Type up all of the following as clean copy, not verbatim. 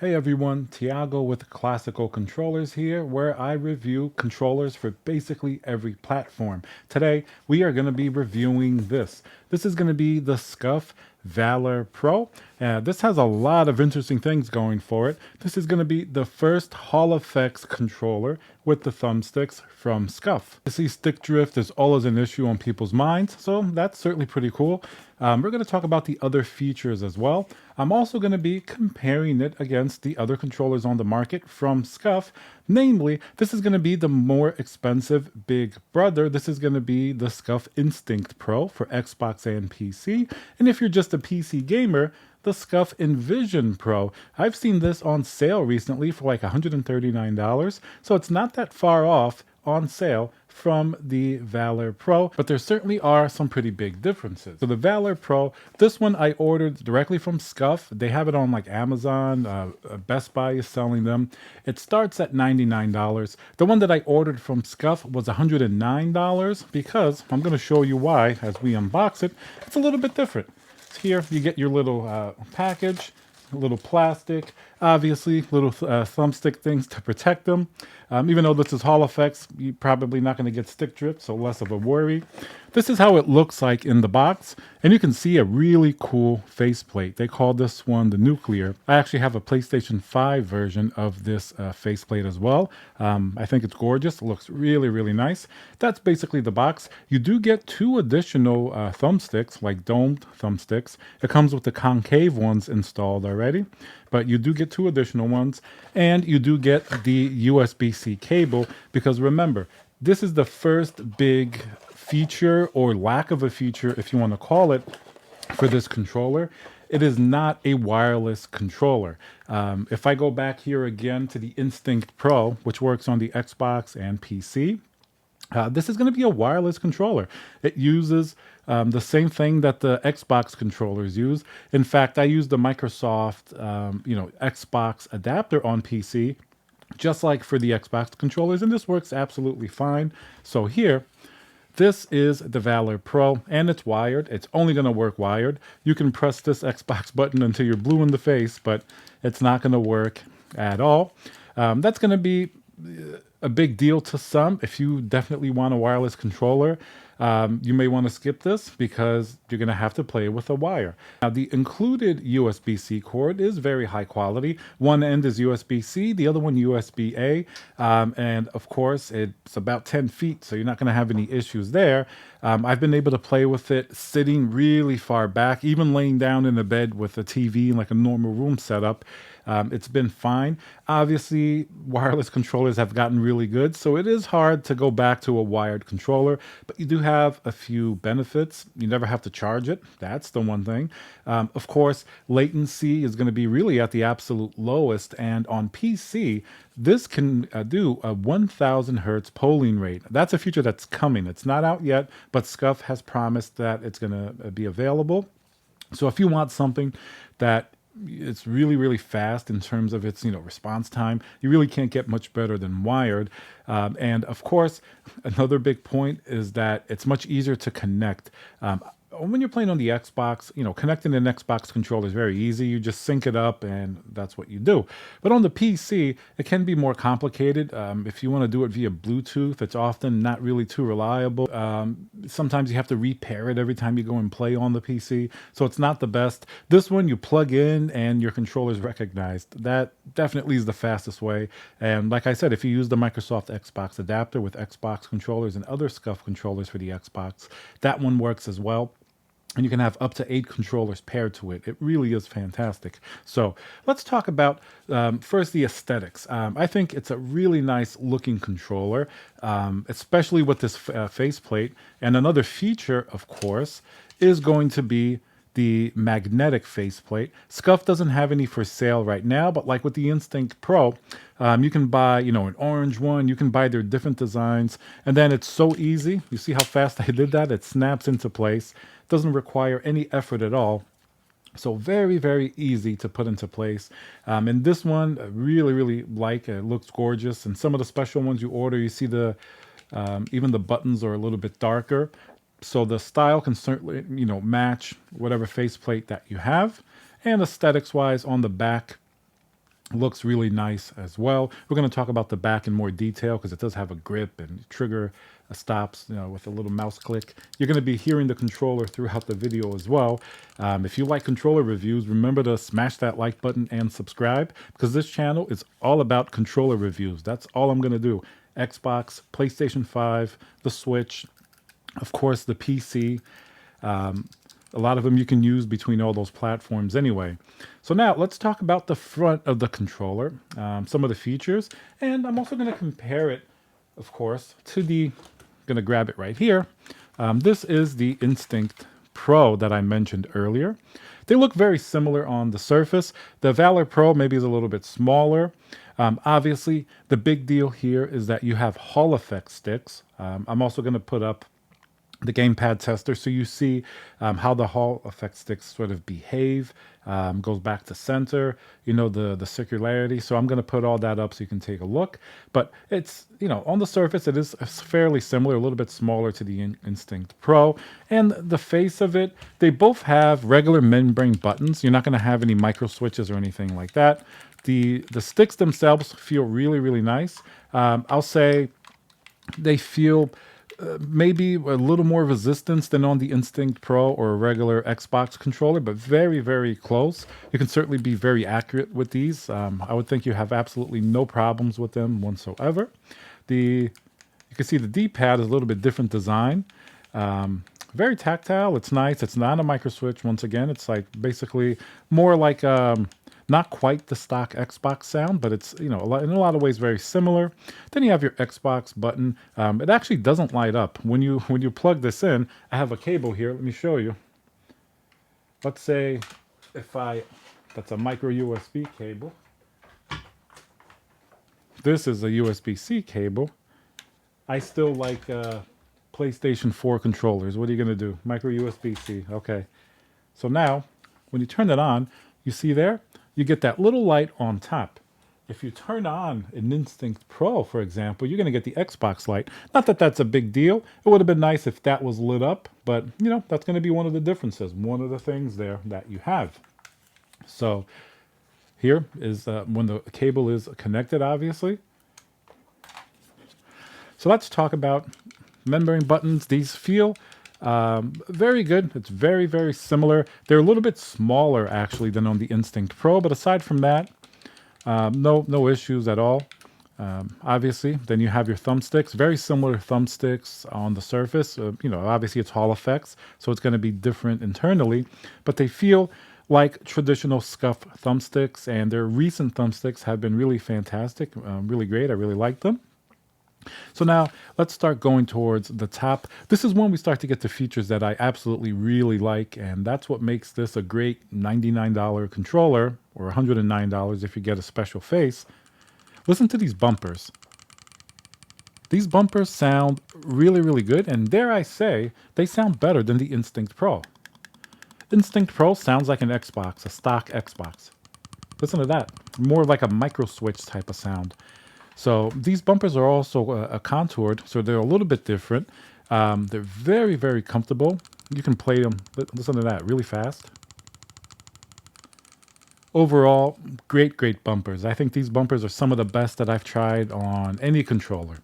Hey everyone, Tiago with Classical Controllers here, where I review controllers for basically every platform. Today, we are going to be reviewing this. This is going to be the Scuf Valor Pro. This has a lot of interesting things going for it. This is going to be the first Hall Effects controller with the thumbsticks from Scuf. You see, stick drift is always an issue on people's minds, so that's certainly pretty cool. We're going to talk about the other features as well. I'm also going to be comparing it against the other controllers on the market from Scuf. Namely, this is going to be the more expensive big brother. This is going to be the Scuf Instinct Pro for Xbox and PC. And if you're just a PC gamer, the Scuf Envision Pro. I've seen this on sale recently for like $139, so it's not that far off on sale from the Valor Pro, but there certainly are some pretty big differences. So the Valor Pro, this one I ordered directly from Scuf. They have it on like Amazon, Best Buy is selling them. It starts at $99. The one that I ordered from Scuf was $109 because I'm going to show you why as we unbox it. It's a little bit different. Here you get your little package, a little plastic, obviously little thumbstick things to protect them. Even though this is Hall Effects, you're probably not going to get stick drift, so less of a worry. This is how it looks like in the box, and you can see a really cool faceplate. They call this one the Nuclear. I actually have a PlayStation 5 version of this faceplate as well. I think it's gorgeous. It looks really, really nice. That's basically the box. You do get two additional thumbsticks, like domed thumbsticks. It comes with the concave ones installed already, but you do get two additional ones, and you do get the USB-C cable, because remember, this is the first big feature, or lack of a feature if you want to call it, for this controller. It is not a wireless controller. If I go back here again to the Instinct Pro, which works on the Xbox and PC, this is going to be a wireless controller. It uses the same thing that the Xbox controllers use. In fact, I use the Microsoft, Xbox adapter on PC, just like for the Xbox controllers, and this works absolutely fine. So here, this is the Valor Pro, and it's wired. It's only going to work wired. You can press this Xbox button until you're blue in the face, but it's not going to work at all. That's going to be a big deal to some. If you definitely want a wireless controller, you may want to skip this because you're going to have to play with a wire. Now, the included USB-C cord is very high quality. One end is USB-C, the other one USB-A, and of course, it's about 10 feet, so you're not going to have any issues there. I've been able to play with it sitting really far back, even laying down in a bed with a TV, like a normal room setup. It's been fine. Obviously, wireless controllers have gotten really good, so it is hard to go back to a wired controller, but you do have a few benefits. You never have to charge it. That's the one thing. Of course, latency is going to be really at the absolute lowest, and on PC, this can do a 1000 hertz polling rate. That's a feature that's coming. It's not out yet, but Scuf has promised that it's going to be available. So if you want something that it's really, really fast in terms of its response time, you really can't get much better than wired. And of course, another big point is that it's much easier to connect. When you're playing on the Xbox, connecting an Xbox controller is very easy. You just sync it up and that's what you do. But on the PC, it can be more complicated. If you want to do it via Bluetooth, it's often not really too reliable. Sometimes you have to repair it every time you go and play on the PC. So it's not the best. This one you plug in and your controller is recognized. That definitely is the fastest way. And like I said, if you use the Microsoft Xbox adapter with Xbox controllers and other Scuf controllers for the Xbox, that one works as well. And you can have up to 8 controllers paired to it. It really is fantastic. So let's talk about first the aesthetics. I think it's a really nice looking controller, especially with this faceplate. And another feature, of course, is going to be the magnetic faceplate. Scuf doesn't have any for sale right now, but like with the Instinct Pro, you can buy, an orange one. You can buy their different designs, and then it's so easy. You see how fast I did that? It snaps into place. Doesn't require any effort at all. So very, very easy to put into place. And this one, I really, really like. It looks gorgeous. And some of the special ones you order, you see the even the buttons are a little bit darker. So the style can certainly, match whatever faceplate that you have. And aesthetics wise, on the back, Looks really nice as well. We're going to talk about the back in more detail because it does have a grip and trigger stops, with a little mouse click. You're going to be hearing the controller throughout the video as well. If you like controller reviews, remember to smash that like button and subscribe because this channel is all about controller reviews. That's all I'm going to do. Xbox, PlayStation 5, the Switch, of course, the PC. A lot of them you can use between all those platforms anyway. So now let's talk about the front of the controller, some of the features, and I'm also going to compare it, of course, to going to grab it right here. This is the Instinct Pro that I mentioned earlier. They look very similar on the surface. The Valor Pro maybe is a little bit smaller. Obviously, the big deal here is that you have Hall effect sticks. I'm also going to put up the gamepad tester so you see how the Hall effect sticks sort of behave. Goes back to center, the circularity. So I'm going to put all that up so you can take a look. But it's, on the surface, it is fairly similar, a little bit smaller to the Instinct Pro. And the face of it, they both have regular membrane buttons. You're not going to have any micro switches or anything like that. The sticks themselves feel really, really nice. I'll say they feel maybe a little more resistance than on the Instinct Pro or a regular Xbox controller, but very, very close. You can certainly be very accurate with these. I would think you have absolutely no problems with them whatsoever. You can see the D-pad is a little bit different design. Very tactile. It's nice. It's not a micro switch. Once again, it's like basically more like not quite the stock Xbox sound, but it's, in a lot of ways very similar. Then you have your Xbox button. It actually doesn't light up. When you plug this in, I have a cable here. Let me show you. Let's say that's a micro USB cable. This is a USB-C cable. I still like PlayStation 4 controllers. What are you going to do? Micro USB-C. Okay. So now, when you turn it on, you see there? You get that little light on top. If you turn on an Instinct Pro, for example, you're going to get the Xbox light. Not that that's a big deal. It would have been nice if that was lit up, but, that's going to be one of the differences, one of the things there that you have. So here is when the cable is connected, obviously. So let's talk about membrane buttons. These feel very good. It's very, very similar. They're a little bit smaller actually than on the Instinct Pro, but aside from that, no issues at all. Obviously, then you have your thumbsticks, very similar thumbsticks on the surface. Obviously it's Hall effects, so it's going to be different internally, but they feel like traditional Scuf thumbsticks, and their recent thumbsticks have been really fantastic, really great. I really like them. So now let's start going towards the top. This is when we start to get the features that I absolutely really like, and that's what makes this a great $99 controller, or $109 if you get a special face. Listen to these bumpers. These bumpers sound really, really good, and dare I say, they sound better than the Instinct Pro. Instinct Pro sounds like an Xbox, a stock Xbox. Listen to that. More like a micro switch type of sound. So these bumpers are also contoured, so they're a little bit different. They're very, very comfortable. You can play them, listen to that, really fast. Overall, great, great bumpers. I think these bumpers are some of the best that I've tried on any controller.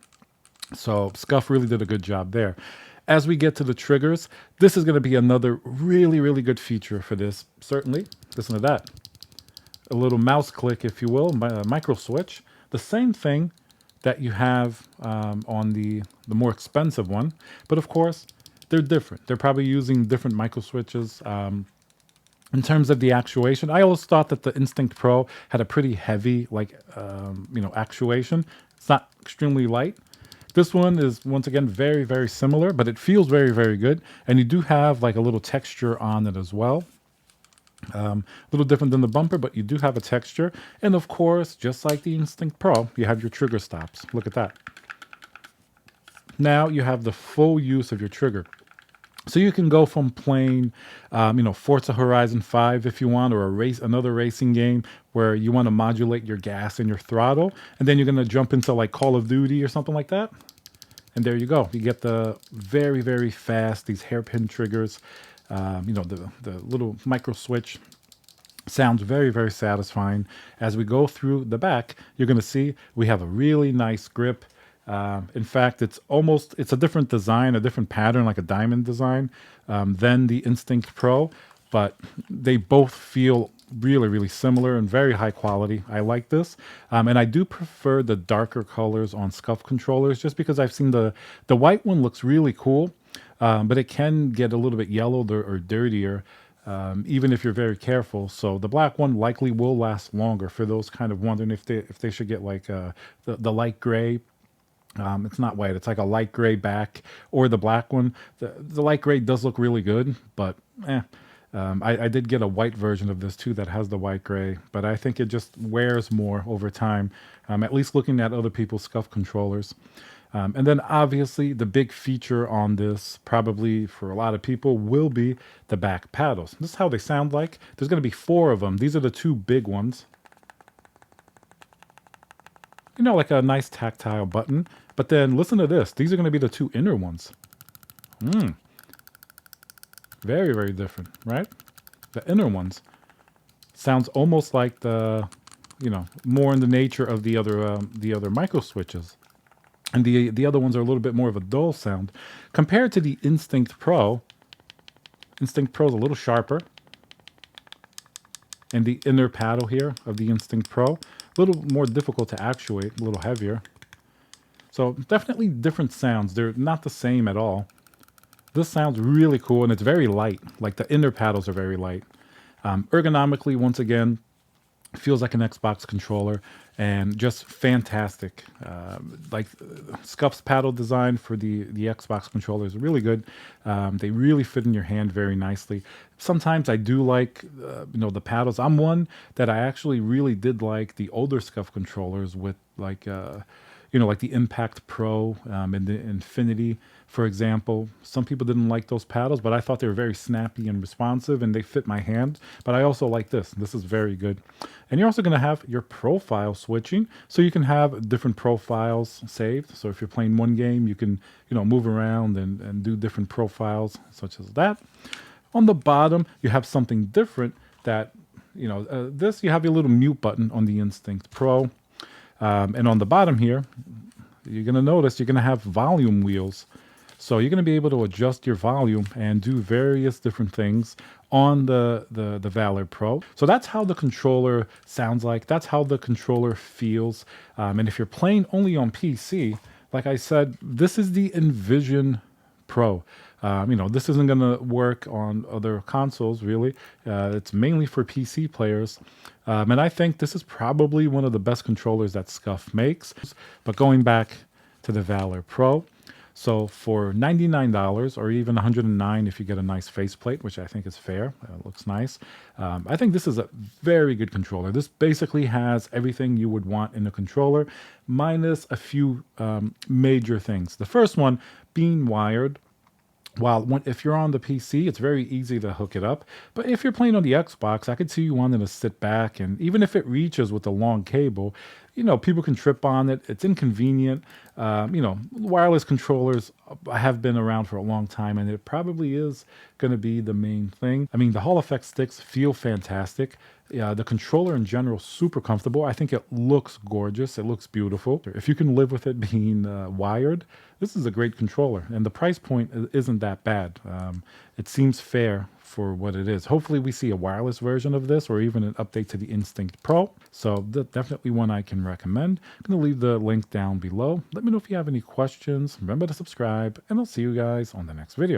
So Scuf really did a good job there. As we get to the triggers, this is going to be another really, really good feature for this, certainly. Listen to that. A little mouse click, if you will, micro switch. The same thing that you have on the more expensive one, but of course they're different. They're probably using different micro switches. In terms of the actuation, I always thought that the Instinct Pro had a pretty heavy, actuation. It's not extremely light. This one is, once again, very, very similar, but it feels very, very good. And you do have like a little texture on it as well. A little different than the bumper, but you do have a texture. And of course, just like the Instinct Pro, you have your trigger stops. Look at that. Now you have the full use of your trigger. So you can go from playing, Forza Horizon 5 if you want, or another racing game where you want to modulate your gas and your throttle. And then you're going to jump into like Call of Duty or something like that. And there you go. You get the very, very fast, these hairpin triggers. The little micro switch. Sounds very, very satisfying. As we go through the back, you're going to see we have a really nice grip. In fact, it's a different design, a different pattern, like a diamond design, than the Instinct Pro, but they both feel really, really similar and very high quality. I like this. And I do prefer the darker colors on Scuf controllers just because I've seen the white one looks really cool, but it can get a little bit yellowed or dirtier, even if you're very careful. So the black one likely will last longer for those kind of wondering if they should get like the light gray. It's not white; it's like a light gray back, or the black one. The light gray does look really good, but eh. I did get a white version of this too that has the white gray, but I think it just wears more over time. At least looking at other people's Scuf controllers. And then obviously the big feature on this, probably for a lot of people, will be the back paddles. This is how they sound like. There's going to be 4 of them. These are the 2 big ones. You know, like a nice tactile button. But then listen to this. These are going to be the 2 inner ones. Very, very different, right? The inner ones sounds almost like more in the nature of the other micro switches. And the other ones are a little bit more of a dull sound. Compared to the Instinct Pro, Instinct Pro is a little sharper. And the inner paddle here of the Instinct Pro, a little more difficult to actuate, a little heavier. So definitely different sounds. They're not the same at all. This sounds really cool, and it's very light. Like the inner paddles are very light. Ergonomically, once again, feels like an Xbox controller, and just fantastic. Scuf's paddle design for the Xbox controller is really good. They really fit in your hand very nicely. Sometimes I do like the paddles. I'm one that I actually really did like the older Scuf controllers with like the Impact Pro and the Infinity, for example. Some people didn't like those paddles, but I thought they were very snappy and responsive, and they fit my hand. But I also like this. This is very good. And you're also going to have your profile switching, so you can have different profiles saved. So if you're playing one game, you can move around and do different profiles, such as that. On the bottom, you have something different that, this, you have your little mute button on the Instinct Pro. And on the bottom here, you're going to notice you're going to have volume wheels. So you're going to be able to adjust your volume and do various different things on the Valor Pro. So that's how the controller sounds like. That's how the controller feels. And if you're playing only on PC, like I said, this is the Envision Pro. This isn't going to work on other consoles, really. It's mainly for PC players. And I think this is probably one of the best controllers that Scuf makes. But going back to the Valor Pro, so for $99 or even $109 if you get a nice faceplate, which I think is fair, it looks nice. I think this is a very good controller. This basically has everything you would want in a controller, minus a few major things. The first one being wired. If you're on the PC, it's very easy to hook it up. But if you're playing on the Xbox, I could see you wanting to sit back, and even if it reaches with a long cable, people can trip on it. It's inconvenient. Wireless controllers have been around for a long time, and it probably is going to be the main thing. I mean, the Hall effect sticks feel fantastic. The controller in general, super comfortable. I think it looks gorgeous. It looks beautiful. If you can live with it being wired, this is a great controller. And the price point isn't that bad. It seems fair for what it is. Hopefully we see a wireless version of this or even an update to the Instinct Pro. So definitely one I can recommend. I'm going to leave the link down below. Let me know if you have any questions. Remember to subscribe, and I'll see you guys on the next video.